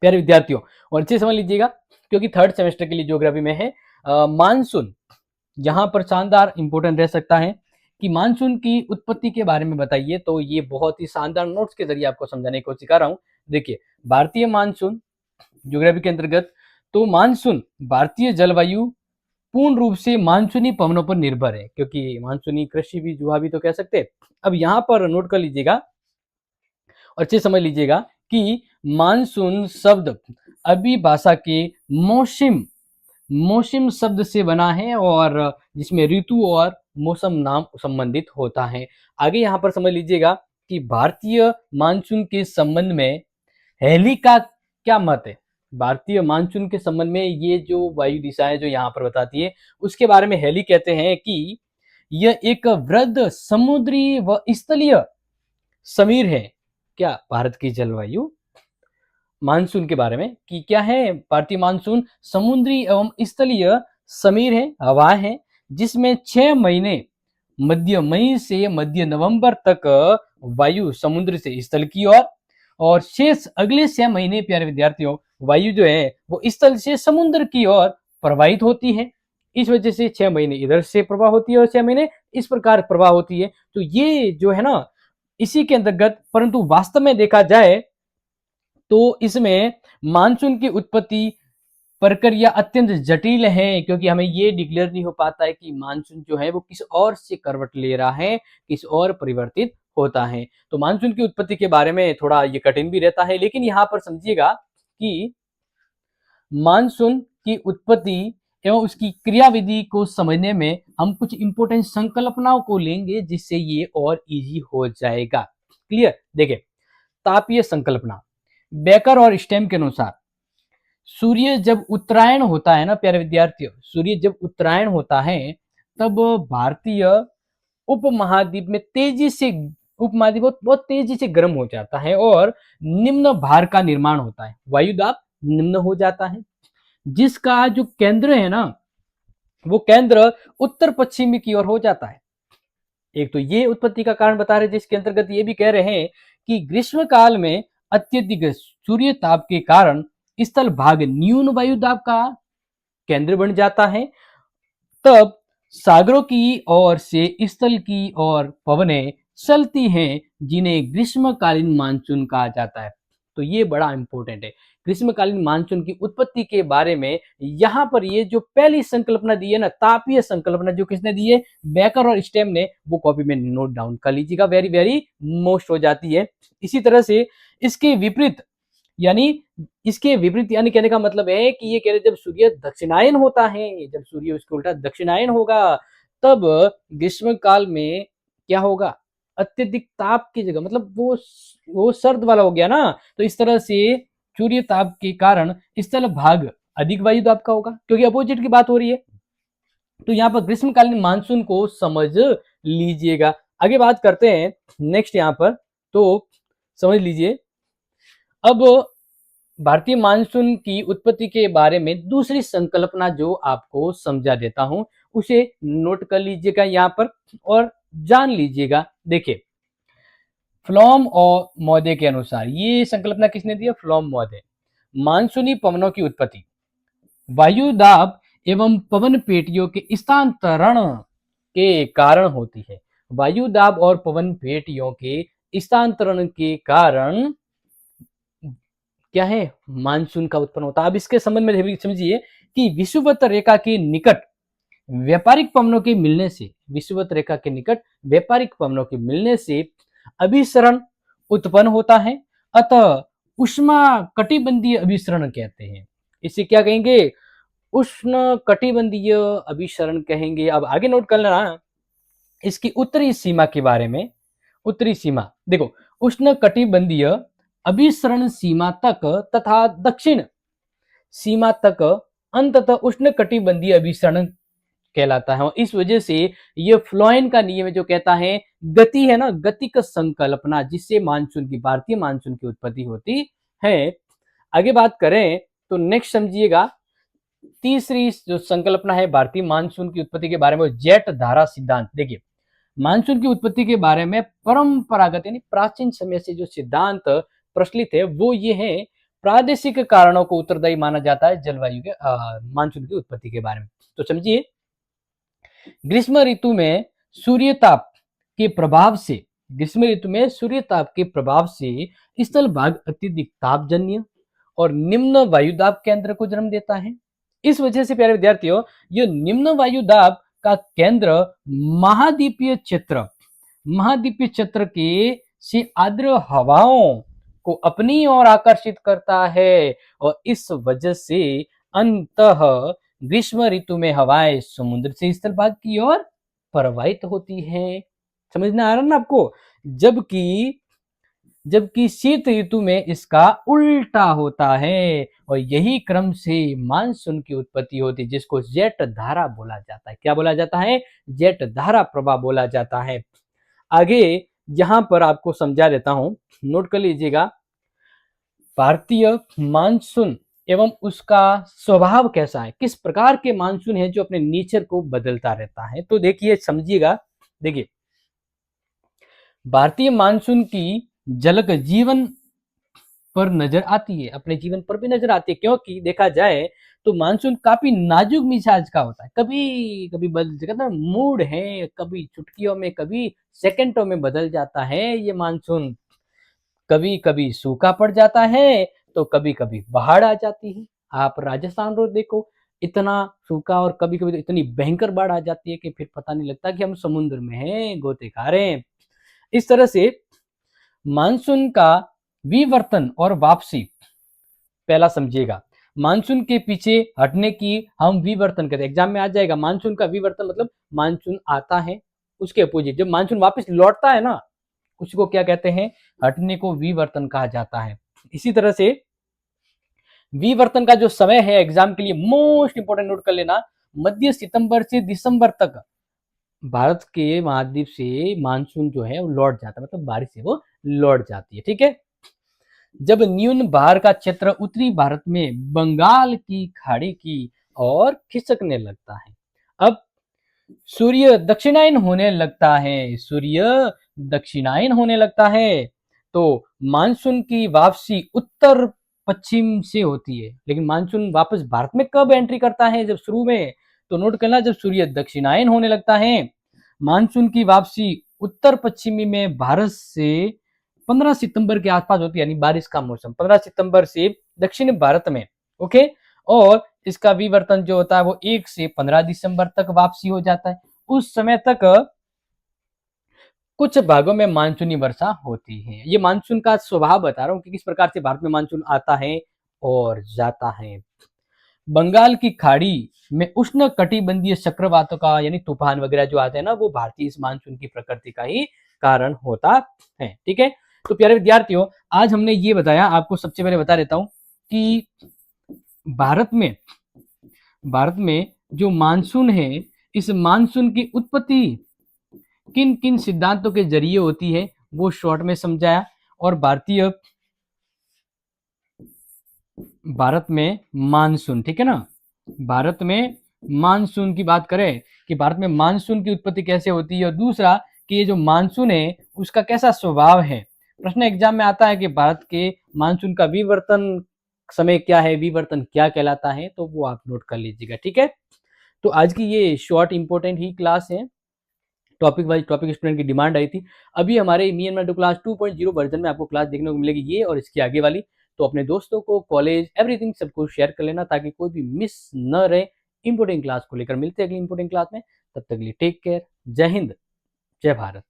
प्यारे विद्यार्थियों, और अच्छे समझ लीजिएगा क्योंकि थर्ड सेमेस्टर के लिए ज्योग्राफी में है मानसून। यहाँ पर शानदार इंपॉर्टेंट रह सकता है कि मानसून की उत्पत्ति के बारे में बताइए, तो ये बहुत ही शानदार नोट्स के जरिए आपको समझाने की कोशिश कर रहा हूँ। देखिए, भारतीय मानसून ज्योग्राफी के अंतर्गत, तो मानसून भारतीय जलवायु पूर्ण रूप से मानसूनी पवनों पर निर्भर है, क्योंकि मानसूनी कृषि भी जुआ भी तो कह सकते हैं। अब यहाँ पर नोट कर लीजिएगा और अच्छे समझ लीजिएगा कि मानसून शब्द अरबी भाषा के मौसम मौसम शब्द से बना है और जिसमें ऋतु और मौसम नाम संबंधित होता है। आगे यहाँ पर समझ लीजिएगा कि भारतीय मानसून के संबंध में हेली का क्या मत है। भारतीय मानसून के संबंध में ये जो वायु दिशाएं जो यहाँ पर बताती है, उसके बारे में हेली कहते हैं कि यह एक वृद्ध समुद्री व स्थलीय समीर है। क्या भारत की जलवायु मानसून के बारे में कि क्या है, भारतीय मानसून समुद्री एवं स्थलीय समीर है, हवा है, जिसमें 6 महीने मध्य मई से मध्य नवंबर तक वायु समुद्र से स्थल की ओर और शेष अगले 6 महीने प्यारे विद्यार्थियों वायु जो है वो स्थल से समुद्र की ओर प्रवाहित होती है। इस वजह से 6 महीने इधर से प्रवाह होती है और 6 महीने इस प्रकार प्रवाह होती है। तो ये जो है ना इसी के अंतर्गत, परंतु वास्तव में देखा जाए तो इसमें मानसून की उत्पत्ति प्रक्रिया अत्यंत जटिल है, क्योंकि हमें ये डिक्लेयर नहीं हो पाता है कि मानसून जो है वो किस ओर से करवट ले रहा है, किस ओर परिवर्तित होता है। तो मानसून की उत्पत्ति के बारे में थोड़ा ये कठिन भी रहता है, लेकिन यहाँ पर समझिएगा कि मानसून की उत्पत्ति एवं उसकी क्रियाविधि को समझने में हम कुछ इंपोर्टेंट संकल्पनाओं को लेंगे, जिससे ये और इजी हो जाएगा। क्लियर? देखिए, तापीय संकल्पना बेकर और स्टेम के अनुसार सूर्य जब उत्तरायण होता है ना प्यारे विद्यार्थियों, सूर्य जब उत्तरायण होता है तब भारतीय उपमहाद्वीप में तेजी से उपमहाद्वीप बहुत तेजी से गर्म हो जाता है और निम्न भार का निर्माण होता है, वायुदाब निम्न हो जाता है, जिसका जो केंद्र है ना वो केंद्र उत्तर पश्चिमी की ओर हो जाता है। एक तो ये उत्पत्ति का कारण बता रहे, जिसके अंतर्गत ये भी कह रहे हैं कि ग्रीष्म काल में अत्यधिक सूर्य ताप के कारण स्थल भाग न्यून वायुदाब का केंद्र बन जाता है, तब सागरों की ओर से स्थल की ओर पवनें चलती हैं, जिन्हें ग्रीष्मकालीन मानसून कहा जाता है। तो ये बड़ा इंपॉर्टेंट है, ग्रीष्मकालीन मानसून की उत्पत्ति के बारे में यहाँ पर ये जो पहली संकल्पना दी है ना, तापीय संकल्पना, जो किसने दी है, बेकर और स्टेम ने, वो कॉपी में नोट डाउन कर लीजिएगा, वेरी वेरी मोस्ट हो जाती है। इसी तरह से इसके विपरीत यानी कहने का मतलब है कि ये कह रहे जब सूर्य दक्षिणायन होता है, जब सूर्य उसके उल्टा दक्षिणायन होगा, तब ग्रीष्म काल में क्या होगा, अत्यधिक ताप की जगह, मतलब वो सर्द वाला हो गया ना, तो इस तरह से सूर्य ताप के कारण स्थल भाग अधिक वायुदाब का होगा, क्योंकि अपोजिट की बात हो रही है। तो यहाँ पर ग्रीष्मकालीन मानसून को समझ लीजिएगा। आगे बात करते हैं नेक्स्ट यहाँ पर, तो समझ लीजिए अब भारतीय मानसून की उत्पत्ति के बारे में दूसरी संकल्पना जो आपको समझा देता हूं, उसे नोट कर लीजिएगा यहाँ पर और जान लीजिएगा। देखिए, फ्लॉम और मौदे के अनुसार, ये संकल्पना किसने दी है, फ्लॉम मौदे, मानसूनी पवनों की उत्पत्ति वायु दाब एवं पवन पेटियों के स्थानांतरण के कारण होती है। वायु दाब और पवन पेटियों के स्थानांतरण के कारण क्या है, मानसून का उत्पन्न होता है। अब इसके संबंध में समझिए कि विषुवत रेखा के निकट व्यापारिक पवनों के मिलने से, विषुवत रेखा के निकट व्यापारिक पवनों के मिलने से अभिसरण उत्पन्न होता है, अतः उष्मा कटिबंधीय अभिसरण कहते हैं। इसे क्या कहेंगे, उष्ण कटिबंधीय अभिसरण कहेंगे। अब आगे नोट कर लेना इसकी उत्तरी सीमा के बारे में। उत्तरी सीमा देखो, उष्ण कटिबंधीय अभिसरण सीमा तक तथा दक्षिण सीमा तक अंततः उष्ण कटिबंधीय अभिसरण कहलाता है। और इस वजह से ये फ्लोएन का नियम जो कहता है गति है ना, गति का संकल्पना, जिससे मानसून की, भारतीय मानसून की उत्पत्ति होती है। आगे बात करें तो नेक्स्ट समझिएगा, तीसरी जो संकल्पना है भारतीय मानसून की उत्पत्ति के बारे में, जेट धारा सिद्धांत। देखिए, मानसून की उत्पत्ति के बारे में परंपरागत यानी प्राचीन समय से जो सिद्धांत प्रचलित है वो ये है, प्रादेशिक कारणों को उत्तरदायी माना जाता है जलवायु के मानसून की उत्पत्ति के बारे में। तो समझिए, ग्रीष्म ऋतु में सूर्य ताप के प्रभाव से स्थल भाग अत्यधिक तापजन्य और निम्न वायुदाब केंद्र को जन्म देता है। इस वजह से प्यारे विद्यार्थियों, यह निम्न वायुदाब का केंद्र महाद्वीपीय क्षेत्र के से आर्द्र हवाओं को अपनी ओर आकर्षित करता है और इस वजह से अंततः ग्रीष्म ऋतु में हवाएं समुद्र से स्थल भाग की ओर प्रवाहित होती हैं। समझना आ रहा ना आपको? जबकि शीत ऋतु में इसका उल्टा होता है और यही क्रम से मानसून की उत्पत्ति होती है, जिसको जेट धारा बोला जाता है। क्या बोला जाता है? जेट धारा प्रवाह बोला जाता है। आगे यहां पर आपको समझा देता हूं, नोट कर लीजिएगा। भारतीय मानसून एवं उसका स्वभाव कैसा है, किस प्रकार के मानसून है जो अपने नेचर को बदलता रहता है। तो देखिए, समझिएगा। देखिए, भारतीय मानसून की झलक जीवन पर नजर आती है, अपने जीवन पर भी नजर आती है, क्योंकि देखा जाए तो मानसून काफी नाजुक मिजाज का होता है। कभी कभी बदल जाता है, मूड है, कभी चुटकियों में, कभी सेकंडों में बदल जाता है ये मानसून। कभी कभी सूखा पड़ जाता है तो कभी कभी बाढ़ आ जाती है। आप राजस्थान रोड देखो, इतना सूखा और कभी कभी तो इतनी भयंकर बाढ़ आ जाती है कि फिर पता नहीं लगता कि हम समुद्र में हैं, गोते खा रहे हैं। इस तरह से मानसून का विवर्तन और वापसी पहला समझिएगा। मानसून के पीछे हटने की हम विवर्तन करते हैं। एग्जाम में आ जाएगा, मानसून का विवर्तन मतलब मानसून आता है उसके अपोजिट जब मानसून वापस लौटता है ना, उसको क्या कहते हैं? हटने को विवर्तन कहा जाता है। इसी तरह से विवर्तन का जो समय है, एग्जाम के लिए मोस्ट इंपोर्टेंट, नोट कर लेना, मध्य सितंबर से दिसंबर तक भारत के महाद्वीप से मानसून जो है वो लौट जाता है, मतलब बारिश से वो लौट जाती है। ठीक है। जब न्यून भार का क्षेत्र उत्तरी भारत में बंगाल की खाड़ी की ओर खिसकने लगता है, अब सूर्य दक्षिणायन होने लगता है तो मानसून की वापसी उत्तर पश्चिम से होती है। लेकिन मानसून वापस भारत में कब एंट्री करता है? जब शुरू में, तो नोट करना, जब सूर्य दक्षिणायन होने लगता है। मानसून की वापसी उत्तर पश्चिमी में भारत से 15 सितंबर के आसपास होती है, यानी बारिश का मौसम 15 सितंबर से दक्षिण भारत में। ओके। और इसका विवर्तन जो होता है वो 1 से 15 दिसंबर तक वापसी हो जाता है। उस समय तक कुछ भागों में मानसूनी वर्षा होती है। ये मानसून का स्वभाव बता रहा हूं कि किस प्रकार से भारत में मानसून आता है और जाता है। बंगाल की खाड़ी में उष्ण कटिबंधीय चक्रवातों का, यानी तूफान वगैरह जो आते हैं ना, वो भारतीय इस मानसून की प्रकृति का ही कारण होता है। ठीक है। तो प्यारे विद्यार्थियों, आज हमने ये बताया, आपको सबसे पहले बता देता हूं कि भारत में जो मानसून है, इस मानसून की उत्पत्ति किन किन सिद्धांतों के जरिए होती है वो शॉर्ट में समझाया। और भारत में मानसून, ठीक है ना, भारत में मानसून की बात करें कि भारत में मानसून की उत्पत्ति कैसे होती है, और दूसरा कि ये जो मानसून है उसका कैसा स्वभाव है। प्रश्न एग्जाम में आता है कि भारत के मानसून का विवर्तन समय क्या है, विवर्तन क्या कहलाता है, तो वो आप नोट कर लीजिएगा। ठीक है। तो आज की ये शॉर्ट इंपॉर्टेंट ही क्लास है, टॉपिक वाइज टॉपिक स्टूडेंट की डिमांड आई थी। अभी हमारे मी एंड मैं डू क्लास 2.0 वर्जन में आपको क्लास देखने को मिलेगी, ये और इसकी आगे वाली। तो अपने दोस्तों को, कॉलेज, एवरीथिंग सबको शेयर कर लेना ताकि कोई भी मिस न रहे। इंपोर्टेंट क्लास को लेकर मिलते हैं अगली इंपोर्टेंट क्लास में। तब तक के लिए टेक केयर। जय हिंद, जय भारत।